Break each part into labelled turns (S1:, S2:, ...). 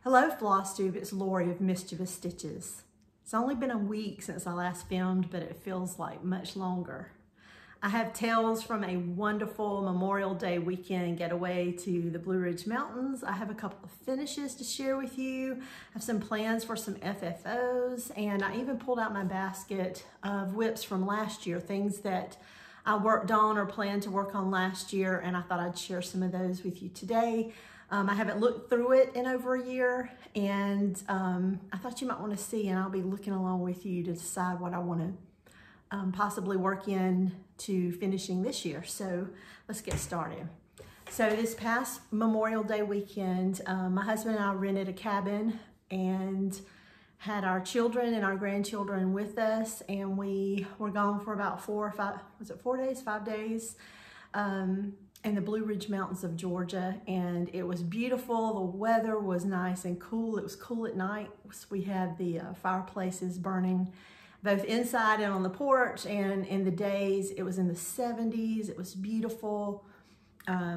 S1: Hello FlossTube, it's Lori of Mischievous Stitches. It's only been a week since I last filmed, but it feels like much longer. I have tales from a wonderful Memorial Day weekend getaway to the Blue Ridge Mountains. I have a couple of finishes to share with you. I have some plans for some FFOs, and I even pulled out my basket of whips from last year, things that I worked on or planned to work on last year, and I thought I'd share some of those with you today. I haven't looked through it in over a year, and I thought you might want to see, and I'll be looking along with you to decide what I want to possibly work in to finishing this year. So let's get started. So this past Memorial Day weekend, my husband and I rented a cabin and had our children and our grandchildren with us, and we were gone for about 5 days in the Blue Ridge Mountains of Georgia, and it was beautiful. The weather was nice and cool. It was cool at night. We had the fireplaces burning both inside and on the porch, and in the days it was in the 70s. It was beautiful.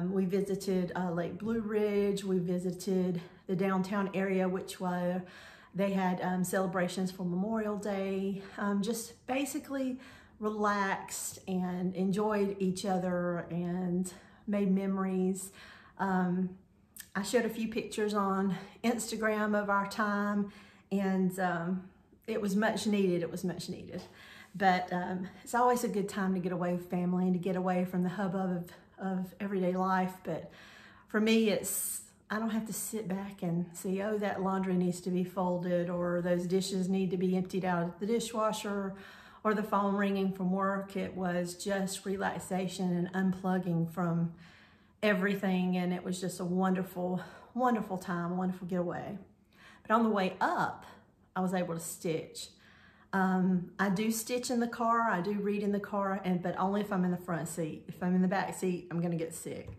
S1: We visited Lake Blue Ridge. We visited the downtown area, they had celebrations for Memorial Day. Just basically relaxed and enjoyed each other and made memories. I showed a few pictures on Instagram of our time, and it was much needed. It was much needed. But it's always a good time to get away with family and to get away from the hubbub of everyday life. But for me, I don't have to sit back and see, oh, that laundry needs to be folded, or those dishes need to be emptied out of the dishwasher, or the phone ringing from work. It was just relaxation and unplugging from everything, and it was just a wonderful, wonderful time, wonderful getaway. But on the way up, I was able to stitch. I do stitch in the car, I do read in the car, but only if I'm in the front seat. If I'm in the back seat, I'm gonna get sick.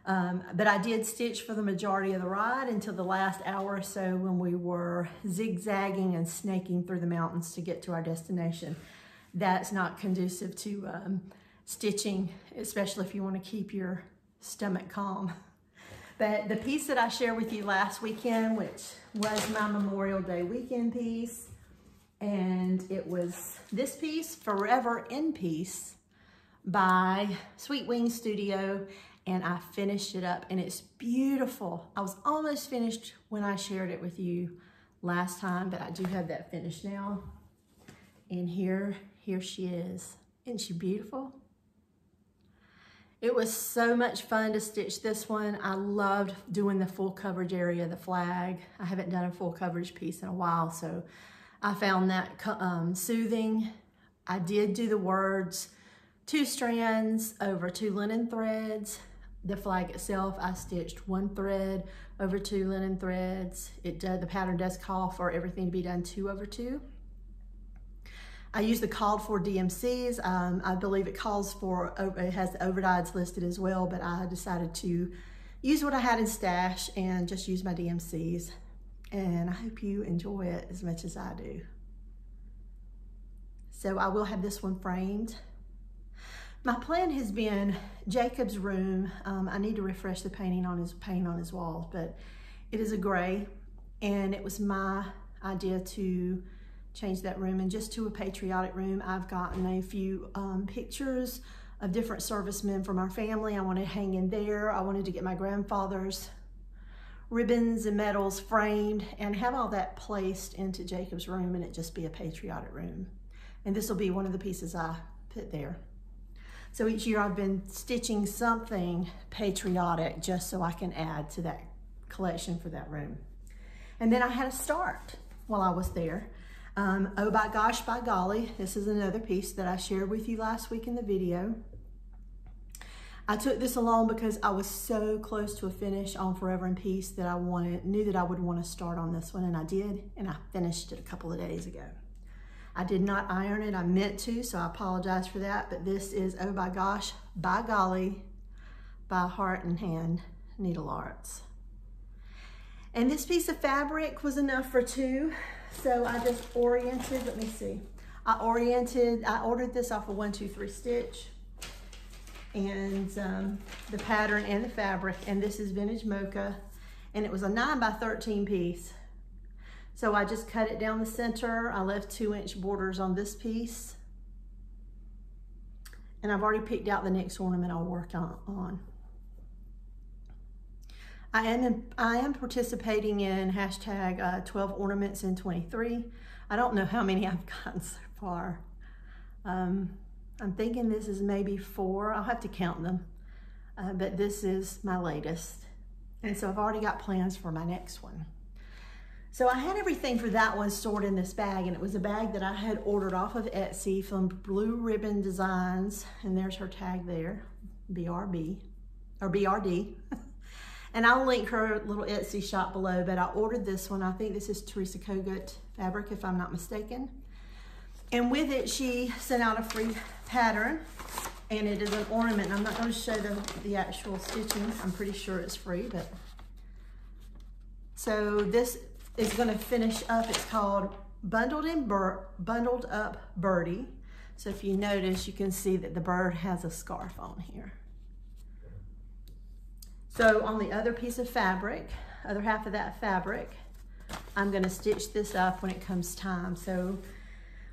S1: But I did stitch for the majority of the ride until the last hour or so when we were zigzagging and snaking through the mountains to get to our destination. That's not conducive to stitching, especially if you want to keep your stomach calm. But the piece that I shared with you last weekend, which was my Memorial Day weekend piece, and it was this piece, Forever in Peace by Sweet Wing Studio, and I finished it up, and it's beautiful. I was almost finished when I shared it with you last time, but I do have that finished now. And here she is. Isn't she beautiful? It was so much fun to stitch this one. I loved doing the full coverage area, the flag. I haven't done a full coverage piece in a while, so I found that soothing. I did do the words 2 strands over 2 linen threads. The flag itself, I stitched 1 thread over 2 linen threads. The pattern does call for everything to be done 2 over 2. I used the called for DMCs. I believe it has the overdyes listed as well, but I decided to use what I had in stash and just use my DMCs. And I hope you enjoy it as much as I do. So I will have this one framed. My plan has been Jacob's room. I need to refresh the paint on his walls, but it is a gray, and it was my idea to change that room and just to a patriotic room. I've gotten a few pictures of different servicemen from our family. I wanted to hang in there. I wanted to get my grandfather's ribbons and medals framed and have all that placed into Jacob's room, and it just be a patriotic room. And this will be one of the pieces I put there. So each year I've been stitching something patriotic just so I can add to that collection for that room. And then I had a start while I was there. Oh by gosh, by golly, this is another piece that I shared with you last week in the video. I took this along because I was so close to a finish on Forever in Peace that I knew that I would want to start on this one, and I did, and I finished it a couple of days ago. I did not iron it. I meant to, so I apologize for that, but this is Oh by gosh, by golly, by Heart and Hand Needle Arts. And this piece of fabric was enough for 2. So I just oriented, let me see. I ordered this off of 1, 2, 3 Stitch. And the pattern and the fabric, and this is Vintage Mocha. and it was a 9 by 13 piece. So I just cut it down the center. I left 2-inch borders on this piece. And I've already picked out the next ornament I'll work on. I am participating in hashtag 12 ornaments in 23. I don't know how many I've gotten so far. I'm thinking this is maybe 4. I'll have to count them. But this is my latest. And so I've already got plans for my next one. So I had everything for that one stored in this bag, and it was a bag that I had ordered off of Etsy from Blue Ribbon Designs, and there's her tag there, BRB, or BRD. And I'll link her little Etsy shop below, but I ordered this one. I think this is Teresa Kogut fabric, if I'm not mistaken. And with it, she sent out a free pattern, and it is an ornament. I'm not going to show the actual stitching. I'm pretty sure it's free, but. So this is going to finish up. It's called Bundled Up Birdie. So if you notice, you can see that the bird has a scarf on here. So on the other piece of fabric, other half of that fabric, I'm going to stitch this up when it comes time. So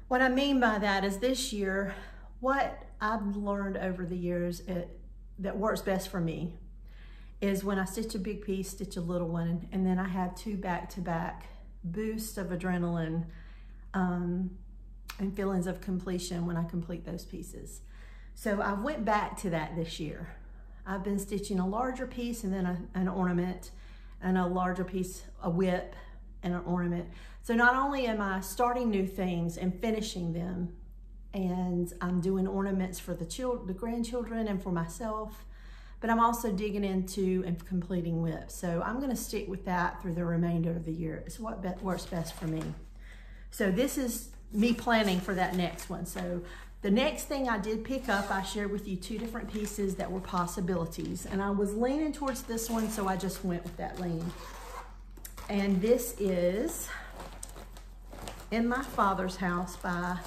S1: what I mean by that is this year, what I've learned over the years that works best for me is when I stitch a big piece, stitch a little one, and then I have 2 back-to-back boosts of adrenaline and feelings of completion when I complete those pieces. So I went back to that this year. I've been stitching a larger piece and then an ornament, and a larger piece, a whip, and an ornament. So not only am I starting new things and finishing them, and I'm doing ornaments for the grandchildren and for myself, but I'm also digging into and completing whips. So I'm gonna stick with that through the remainder of the year. It's what works best for me. So this is me planning for that next one. So the next thing I did pick up, I shared with you 2 different pieces that were possibilities. And I was leaning towards this one, so I just went with that lean. And this is In My Father's House by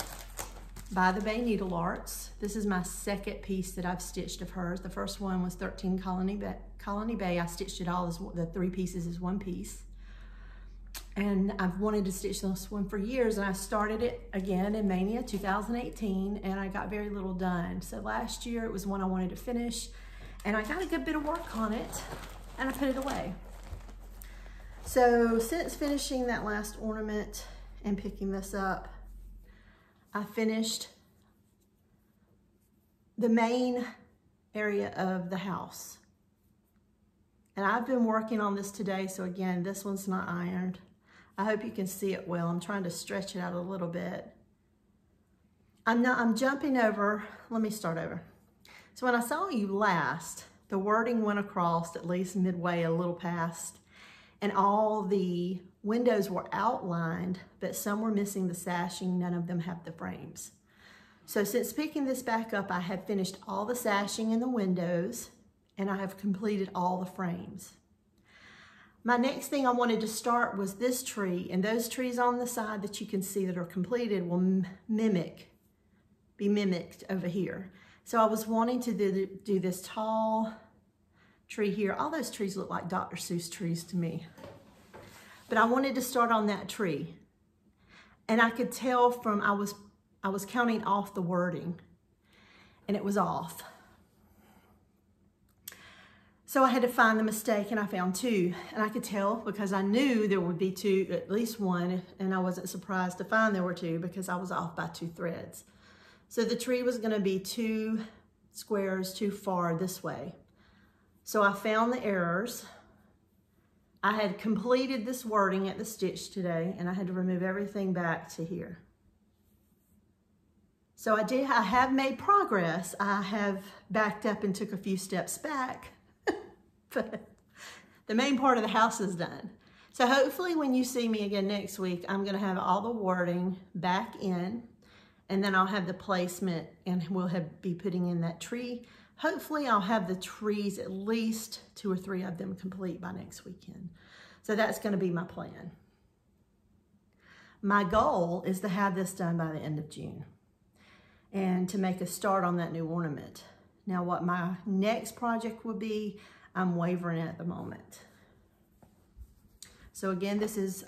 S1: the Bay Needle Arts. This is my second piece that I've stitched of hers. The first one was 13 Colony Bay. I stitched it all as the 3 pieces as 1 piece. And I've wanted to stitch this one for years, and I started it again in Mania 2018, and I got very little done. So last year it was one I wanted to finish, and I got a good bit of work on it, and I put it away. So since finishing that last ornament and picking this up, I finished the main area of the house. And I've been working on this today, so again, this one's not ironed. I hope you can see it well. I'm trying to stretch it out a little bit. I'm jumping over, let me start over. So when I saw you last, the wording went across at least midway, a little past, and all the windows were outlined, but some were missing the sashing, none of them have the frames. So since picking this back up, I have finished all the sashing in the windows, and I have completed all the frames. My next thing I wanted to start was this tree, and those trees on the side that you can see that are completed will be mimicked over here. So I was wanting to do this tall tree here. All those trees look like Dr. Seuss trees to me. But I wanted to start on that tree. And I could tell from, I was counting off the wording, and it was off. So I had to find the mistake, and I found 2. And I could tell because I knew there would be 2, at least 1, and I wasn't surprised to find there were 2 because I was off by 2 threads. So the tree was gonna be 2 squares too far this way. So I found the errors. I had completed this wording at the stitch today, and I had to remove everything back to here. So I have made progress. I have backed up and took a few steps back, but the main part of the house is done. So hopefully when you see me again next week, I'm gonna have all the wording back in, and then I'll have the placement, and we'll be putting in that tree. Hopefully I'll have the trees, at least 2 or 3 of them complete by next weekend. So that's gonna be my plan. My goal is to have this done by the end of June and to make a start on that new ornament. Now what my next project will be, I'm wavering at the moment. So again, this is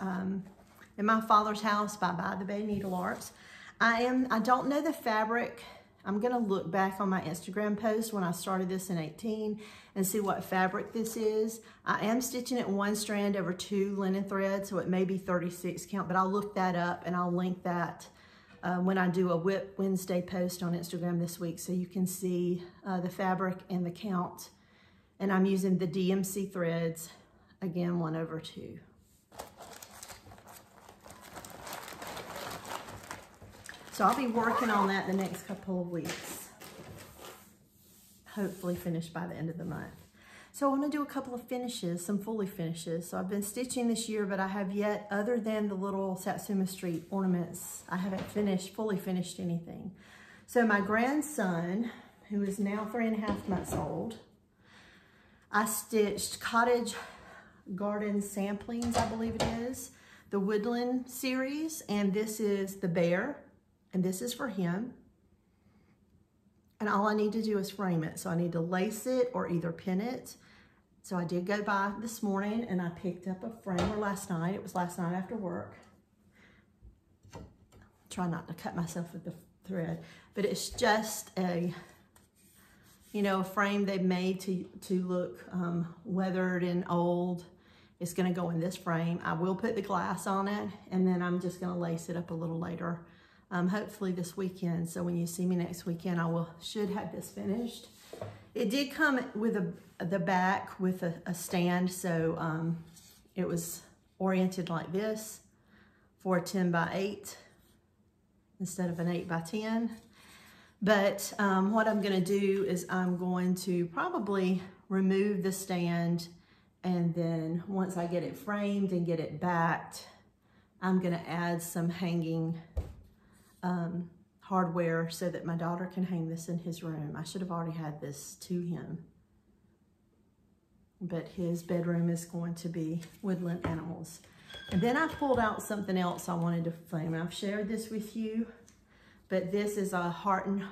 S1: In My Father's House by the Bay Needle Arts. I don't know the fabric. I'm gonna look back on my Instagram post when I started this in 18 and see what fabric this is. I am stitching it 1 strand over 2 linen threads, so it may be 36 count, but I'll look that up and I'll link that when I do a Whip Wednesday post on Instagram this week, so you can see the fabric and the count. And I'm using the DMC threads, again, 1 over 2. So I'll be working on that the next couple of weeks. Hopefully finished by the end of the month. So I want to do a couple of finishes, some fully finishes. So I've been stitching this year, but I have yet, other than the little Satsuma Street ornaments, I haven't fully finished anything. So my grandson, who is now 3.5 months old, I stitched Cottage Garden Samplings, I believe it is, the Woodland series, and this is the bear. And this is for him. And all I need to do is frame it. So I need to lace it or either pin it. So I did go by this morning and I picked up a frame, or last night. It was last night after work. Try not to cut myself with the thread. But it's just a, you know, a frame they've made to look weathered and old. It's gonna go in this frame. I will put the glass on it, and then I'm just gonna lace it up a little later. Hopefully this weekend. So when you see me next weekend, I should have this finished. It did come with the back with a stand, so it was oriented like this for a 10 by 8 instead of an 8 by 10. But what I'm gonna do is I'm going to probably remove the stand, and then once I get it framed and get it backed, I'm gonna add some hanging hardware so that my daughter can hang this in his room. I should have already had this to him, but his bedroom is going to be woodland animals. And then I pulled out something else I wanted to frame. I've shared this with you, but this is a heartstring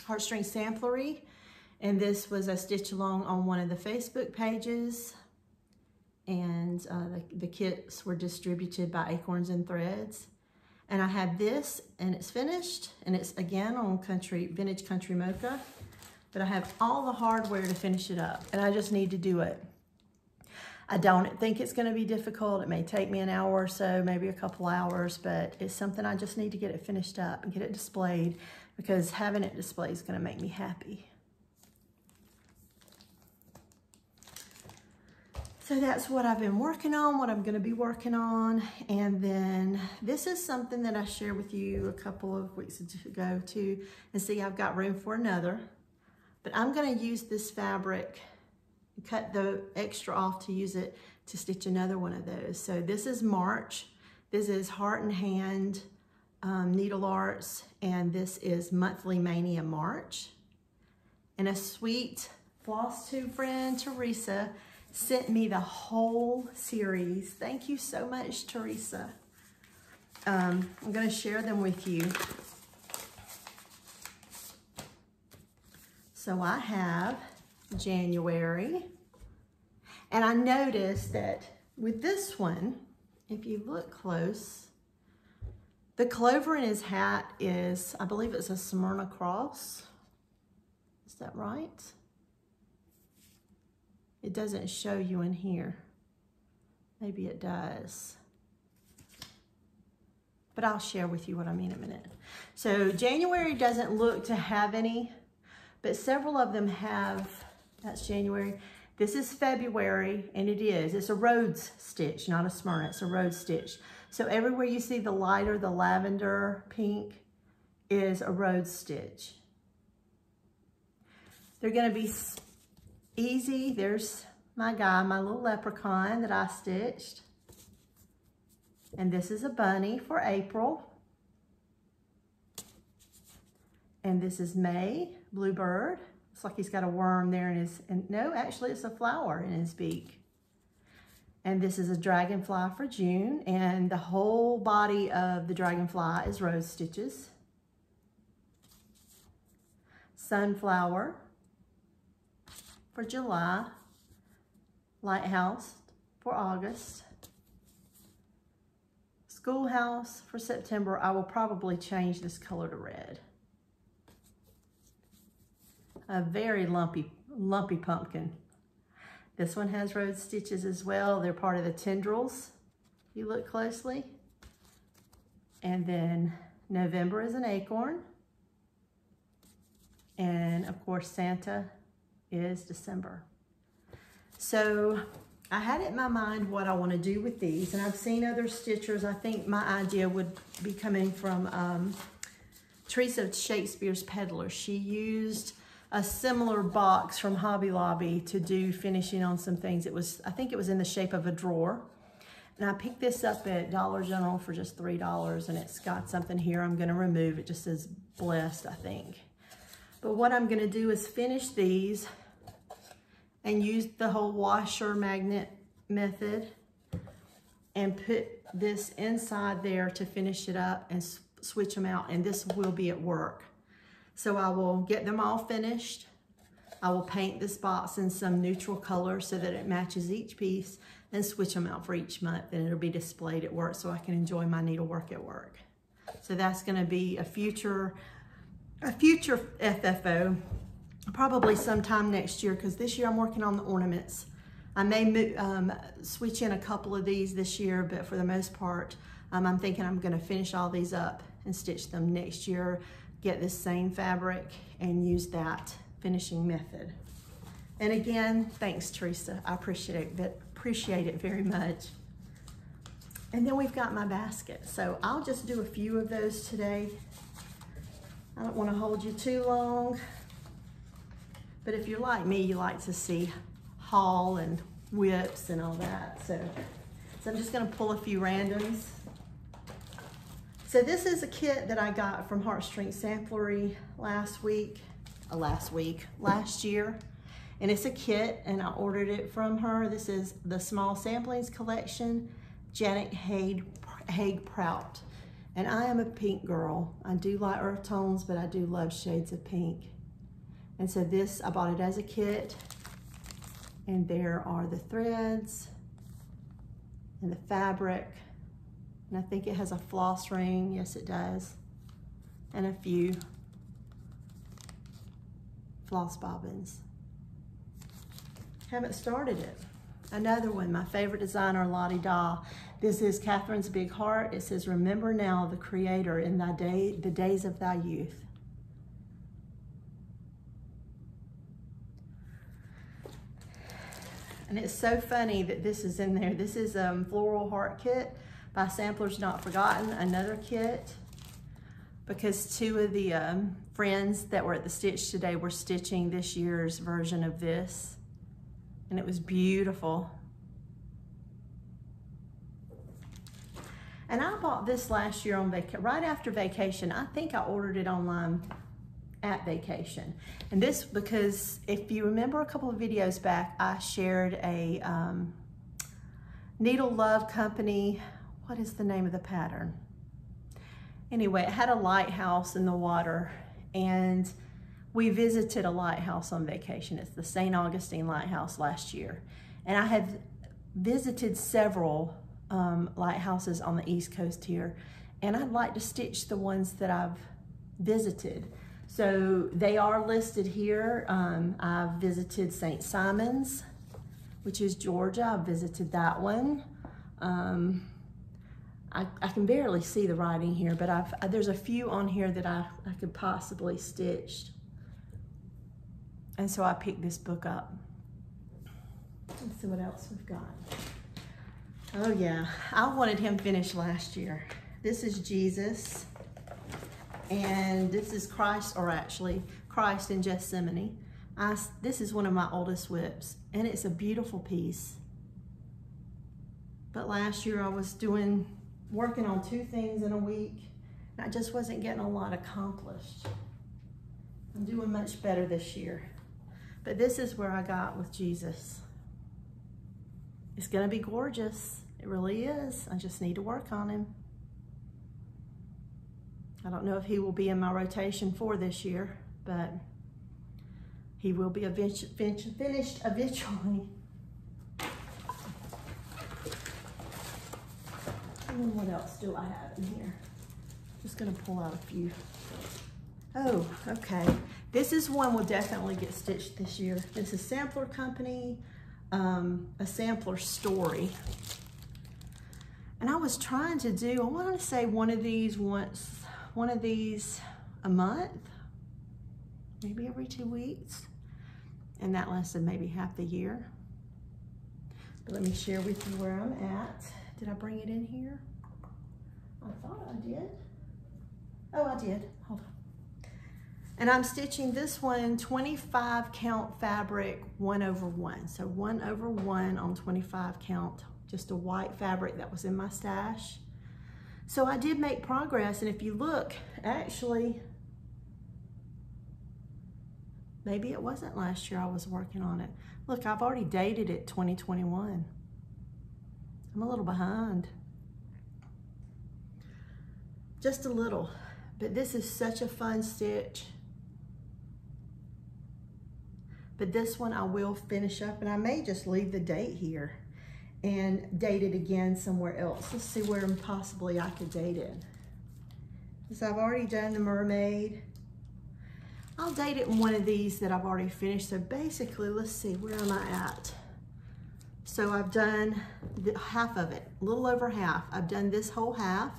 S1: samplery, and this was a stitch along on one of the Facebook pages, and the kits were distributed by Acorns and Threads. And I have this, and it's finished, and it's again on Vintage Country Mocha, but I have all the hardware to finish it up, and I just need to do it. I don't think it's gonna be difficult. It may take me an hour or so, maybe a couple hours, but it's something I just need to get it finished up and get it displayed, because having it displayed is gonna make me happy. So that's what I've been working on, what I'm gonna be working on. And then this is something that I shared with you a couple of weeks ago too. And see, I've got room for another, but I'm gonna use this fabric, cut the extra off to use it to stitch another one of those. So this is March. This is Heart and Hand Needle Arts, and this is Monthly Mania March. And a sweet floss tube friend, Teresa, sent me the whole series. Thank you so much, Teresa. I'm gonna share them with you. So I have January, and I noticed that with this one, if you look close, the clover in his hat is, I believe it's a Smyrna cross. Is that right? It doesn't show you in here. Maybe it does. But I'll share with you what I mean in a minute. So January doesn't look to have any, but several of them have. That's January. This is February, and it is. It's a Rhodes stitch, not a Smyrna. It's a Rhodes stitch. So everywhere you see the lighter, the lavender pink, is a Rhodes stitch. They're gonna be easy. There's my guy, my little leprechaun that I stitched. And this is a bunny for April. And this is May, Bluebird. Looks like he's got a worm there in his, no, actually it's a flower in his beak. And this is a dragonfly for June. And the whole body of the dragonfly is rose stitches. Sunflower for July. Lighthouse for August. Schoolhouse for September, I will probably change this color to red. A very lumpy pumpkin. This one has rose stitches as well. They're part of the tendrils, if you look closely. And then November is an acorn. And of course, Santa is December. So I had it in my mind what I want to do with these, and I've seen other stitchers. I think my idea would be coming from Teresa Shakespeare's Peddler. She used a similar box from Hobby Lobby to do finishing on some things. I think it was in the shape of a drawer. And I picked this up at Dollar General for just $3, and it's got something here I'm going to remove. It just says blessed, I think. But what I'm going to do is finish these and use the whole washer magnet method and put this inside there to finish it up and switch them out, and this will be at work. So I will get them all finished. I will paint this box in some neutral color so that it matches each piece and switch them out for each month, and it'll be displayed at work so I can enjoy my needlework at work. So that's gonna be a future FFO, probably sometime next year, because this year I'm working on the ornaments. I may switch in a couple of these this year, but for the most part, I'm thinking I'm gonna finish all these up and stitch them next year, get this same fabric and use that finishing method. And again, thanks Teresa, I appreciate it very much. And then we've got my basket. So I'll just do a few of those today. I don't want to hold you too long, but if you're like me, you like to see haul and whips and all that. So I'm just going to pull a few randoms. So this is a kit that I got from Heartstrings Samplery last year. And it's a kit, and I ordered it from her. This is the Small Samplings Collection, Janet Haig Prout. And I am a pink girl. I do like earth tones, but I do love shades of pink. And so this, I bought it as a kit. And there are the threads and the fabric. And I think it has a floss ring. Yes, it does. And a few floss bobbins. Haven't started it. Another one, my favorite designer, Lottie Daw. This is Catherine's Big Heart. It says, remember now the Creator in the days of thy youth. And it's so funny that this is in there. This is Floral Heart Kit by Samplers Not Forgotten, another kit, because two of the friends that were at the Stitch today were stitching this year's version of this, and it was beautiful. And I bought this last year on right after vacation. I think I ordered it online at vacation. And this, because if you remember a couple of videos back, I shared a Needle Love Company. What is the name of the pattern? Anyway, it had a lighthouse in the water, and we visited a lighthouse on vacation. It's the St. Augustine Lighthouse last year. And I have visited several lighthouses on the East Coast here, and I'd like to stitch the ones that I've visited. So they are listed here. I've visited St. Simon's, which is Georgia. I've visited that one. I can barely see the writing here, but there's a few on here that I could possibly stitch. And so I picked this book up. Let's see what else we've got. Oh yeah, I wanted him finished last year. This is Jesus, and this is Christ, or actually Christ in Gethsemane. This is one of my oldest whips, and it's a beautiful piece. But last year I was working on 2 things in a week, and I just wasn't getting a lot accomplished. I'm doing much better this year. But this is where I got with Jesus. It's gonna be gorgeous. It really is. I just need to work on him. I don't know if he will be in my rotation for this year, but he will be finished eventually. And then what else do I have in here? Just gonna pull out a few. Oh, okay. This is one will definitely get stitched this year. This is Sampler Company, a sampler story. And I was trying to do, I want to say one of these a month, maybe every 2 weeks. And that lasted maybe half the year. But let me share with you where I'm at. Did I bring it in here? I thought I did. Oh, I did. Hold on. And I'm stitching this one 25 count fabric 1/1. So 1/1 on 25 count, just a white fabric that was in my stash. So I did make progress, and if you look, actually, maybe it wasn't last year I was working on it. Look, I've already dated it 2021. I'm a little behind. Just a little, but this is such a fun stitch. But this one I will finish up, and I may just leave the date here and date it again somewhere else. Let's see where possibly I could date it. Because I've already done the mermaid. I'll date it in one of these that I've already finished. So basically, let's see, where am I at? So I've done half of it, a little over half. I've done this whole half,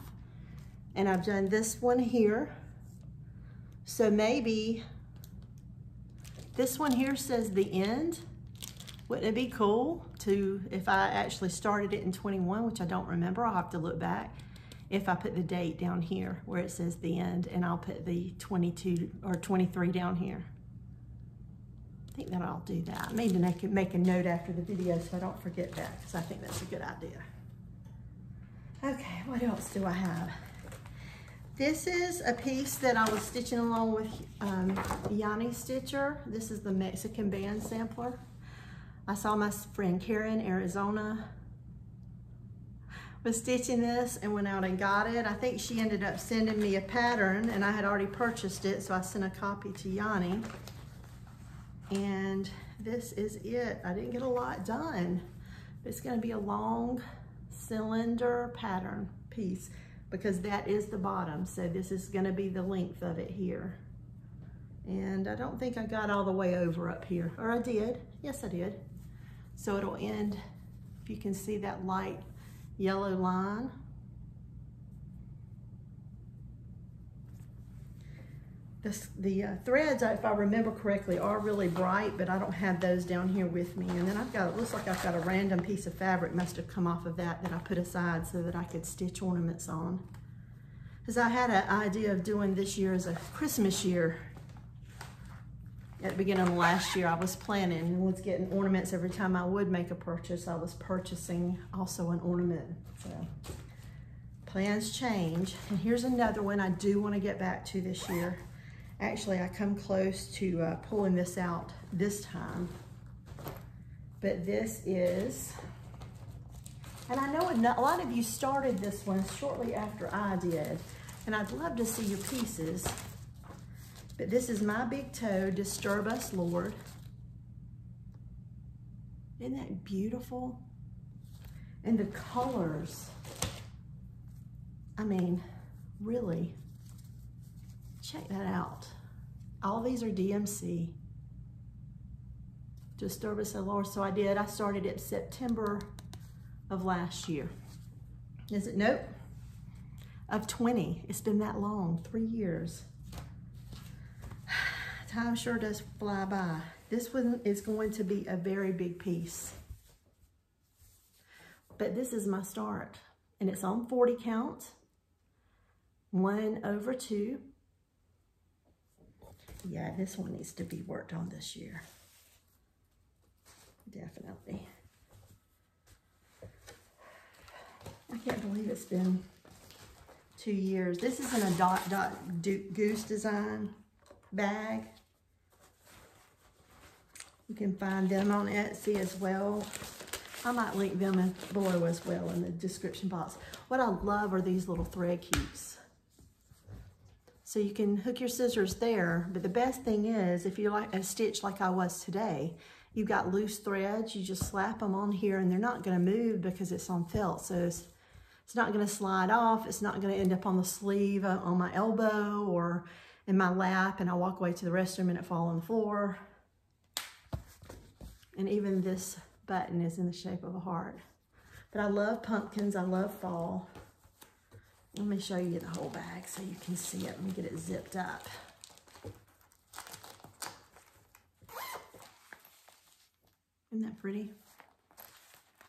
S1: and I've done this one here. So maybe this one here says the end. Wouldn't it be cool to, if I actually started it in 21, which I don't remember, I'll have to look back, if I put the date down here where it says the end, and I'll put the 22 or 23 down here. I think that I'll do that. Maybe I can make a note after the video so I don't forget that, because I think that's a good idea. Okay, what else do I have? This is a piece that I was stitching along with Yanni Stitcher. This is the Mexican band sampler. I saw my friend Karen, Arizona, was stitching this and went out and got it. I think she ended up sending me a pattern, and I had already purchased it, so I sent a copy to Yanni. And this is it. I didn't get a lot done. It's gonna be a long cylinder pattern piece, because that is the bottom. So this is gonna be the length of it here. And I don't think I got all the way over up here, or I did, yes I did. So it'll end, if you can see that light yellow line. The threads, if I remember correctly, are really bright, but I don't have those down here with me. And then I've got, it looks like I've got a random piece of fabric, must have come off of that I put aside so that I could stitch ornaments on. Because I had an idea of doing this year as a Christmas year. At the beginning of last year, I was planning and was getting ornaments every time I would make a purchase. I was purchasing also an ornament. So plans change. And here's another one I do want to get back to this year. Actually, I come close to pulling this out this time. But this is, and I know a lot of you started this one shortly after I did, and I'd love to see your pieces. But this is My Big Toe, Disturb Us, Lord. Isn't that beautiful? And the colors, I mean, really, check that out. All these are DMC. Disturb Us, Lord. So I started it September of last year. Is it? Nope. Of 20. It's been that long, 3 years. Time sure does fly by. This one is going to be a very big piece. But this is my start. And it's on 40 count. 1/2. Yeah, this one needs to be worked on this year. Definitely. I can't believe it's been 2 years. This is in a Goose Design bag. You can find them on Etsy as well. I might link them below as well in the description box. What I love are these little thread keeps. So you can hook your scissors there, but the best thing is, if you like a stitch like I was today, you've got loose threads, you just slap them on here and they're not gonna move because it's on felt. So It's not going to slide off. It's not going to end up on the sleeve on my elbow or in my lap, and I walk away to the restroom and it fall on the floor. And even this button is in the shape of a heart. But I love pumpkins. I love fall. Let me show you the whole bag so you can see it. Let me get it zipped up. Isn't that pretty?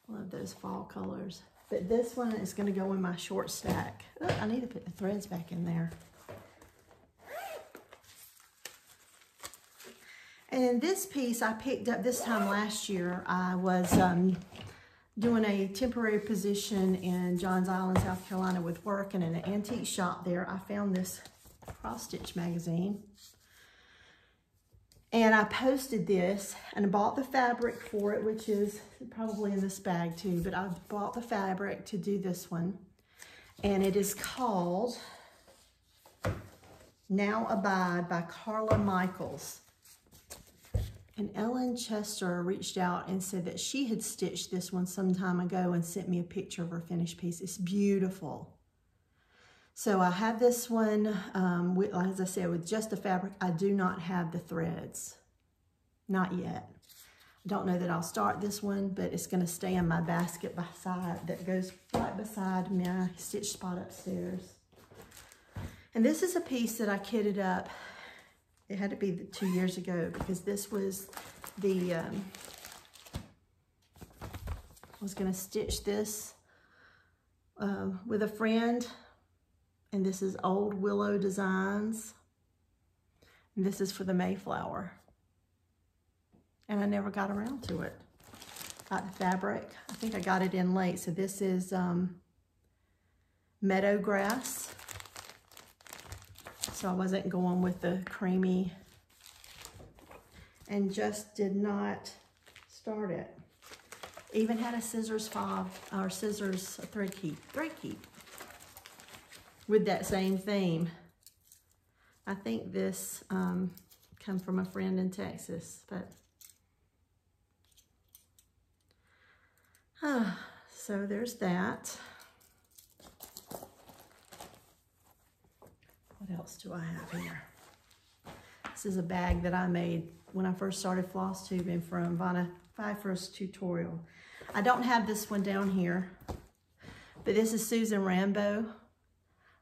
S1: Love those fall colors. But this one is going to go in my short stack. Oh, I need to put the threads back in there. And this piece I picked up this time last year. I was doing a temporary position in Johns Island, South Carolina with work, and in an antique shop there, I found this cross stitch magazine. And I posted this and bought the fabric for it, which is probably in this bag too, but I bought the fabric to do this one. And it is called Now Abide by Carla Michaels. And Ellen Chester reached out and said that she had stitched this one some time ago and sent me a picture of her finished piece. It's beautiful. So I have this one, as I said, with just the fabric. I do not have the threads, not yet. I don't know that I'll start this one, but it's going to stay in my basket that goes right beside my stitch spot upstairs. And this is a piece that I kitted up. It had to be 2 years ago because this was the, I was going to stitch this with a friend. And this is Old Willow Designs. And this is for the Mayflower. And I never got around to it. Got the fabric. I think I got it in late. So this is meadow grass. So I wasn't going with the creamy. And just did not start it. Even had a scissors fob, or scissors thread keep. With that same theme. I think this come from a friend in Texas, but so there's that. What else do I have here? This is a bag that I made when I first started floss tubing from Vanna Pfeiffer's tutorial. I don't have this one down here, but this is Susan Rambo.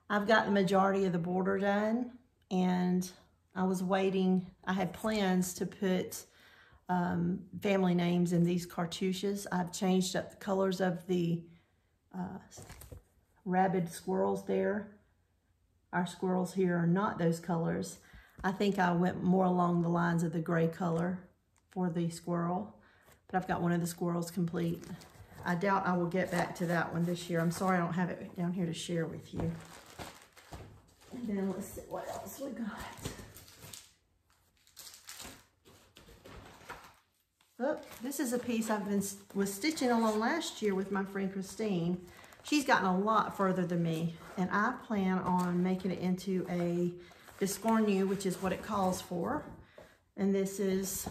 S1: I've got the majority of the border done, and I was waiting. I had plans to put family names in these cartouches. I've changed up the colors of the rabid squirrels there. Our squirrels here are not those colors. I think I went more along the lines of the gray color for the squirrel, but I've got one of the squirrels complete. I doubt I will get back to that one this year. I'm sorry I don't have it down here to share with you. And then let's see what else we got. Oh, this is a piece was stitching along last year with my friend Christine. She's gotten a lot further than me, and I plan on making it into a biscornu, which is what it calls for. And this is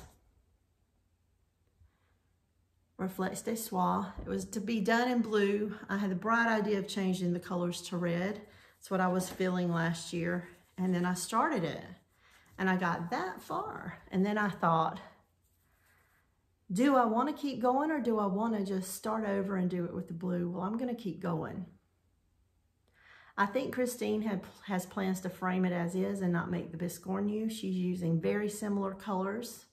S1: Reflex de Soie. It was to be done in blue. I had the bright idea of changing the colors to red. That's what I was feeling last year. And then I started it, and I got that far. And then I thought, do I want to keep going, or do I want to just start over and do it with the blue? Well, I'm going to keep going. I think Christine has plans to frame it as is and not make the biscornu. She's using very similar colors.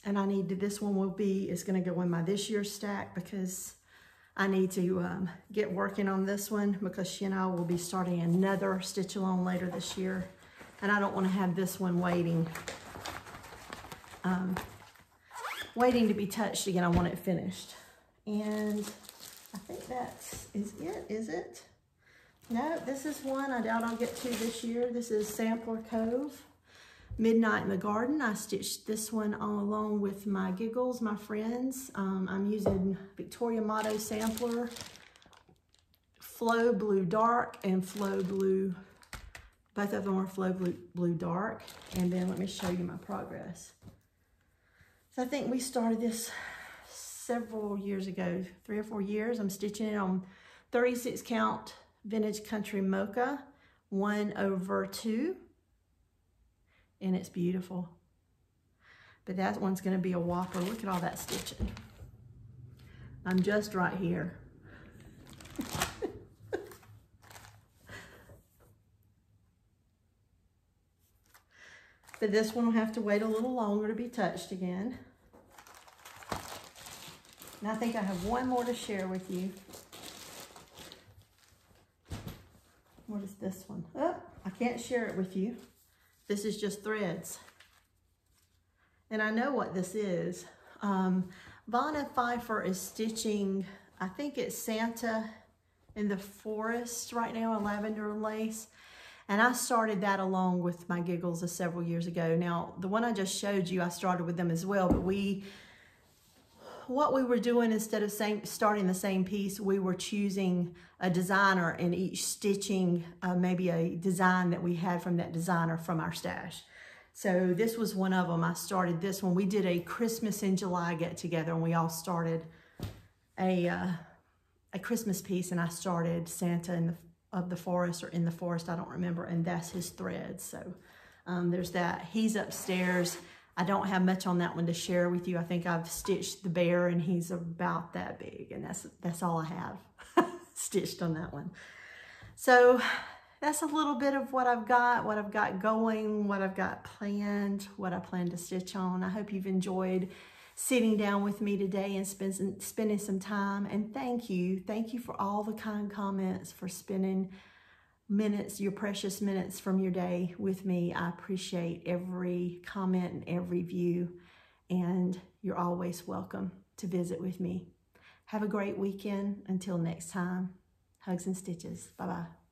S1: And this one is going to go in my this year's stack because I need to get working on this one because she and I will be starting another stitch along later this year. And I don't want to have this one waiting to be touched again. I want it finished. And I think is it? No, this is one I doubt I'll get to this year. This is Sampler Cove, Midnight in the Garden. I stitched this one all along with my Giggles, my friends. I'm using Victoria Motto Sampler, Flow Blue Dark, and Flow Blue. Both of them are Flow Blue Dark. And then let me show you my progress. So I think we started this several years ago, 3 or 4 years. I'm stitching it on 36 count Vintage Country Mocha 1/2, and it's beautiful. But that one's gonna be a whopper. Look at all that stitching. I'm just right here. But this one will have to wait a little longer to be touched again. And I think I have one more to share with you. What is this one? Oh, I can't share it with you. This is just threads. And I know what this is. Vonna Pfeiffer is stitching, I think it's Santa in the Forest right now, a lavender lace. And I started that along with my Giggles several years ago. Now, the one I just showed you, I started with them as well, but what we were doing, instead of starting the same piece, we were choosing a designer and each stitching maybe a design that we had from that designer from our stash. So this was one of them. I started this one. We did a Christmas in July get together, and we all started a Christmas piece, and I started Santa of the Forest, or in the Forest, I don't remember, and that's his thread. So there's that. He's upstairs. I don't have much on that one to share with you. I think I've stitched the bear, and he's about that big, and that's all I have stitched on that one. So that's a little bit of what I've got going, what I've got planned, what I plan to stitch on. I hope you've enjoyed sitting down with me today and spending some time. And thank you for all the kind comments, for spending minutes, your precious minutes from your day with me. I appreciate every comment and every view, and you're always welcome to visit with me. Have a great weekend. Until next time, hugs and stitches. Bye-bye.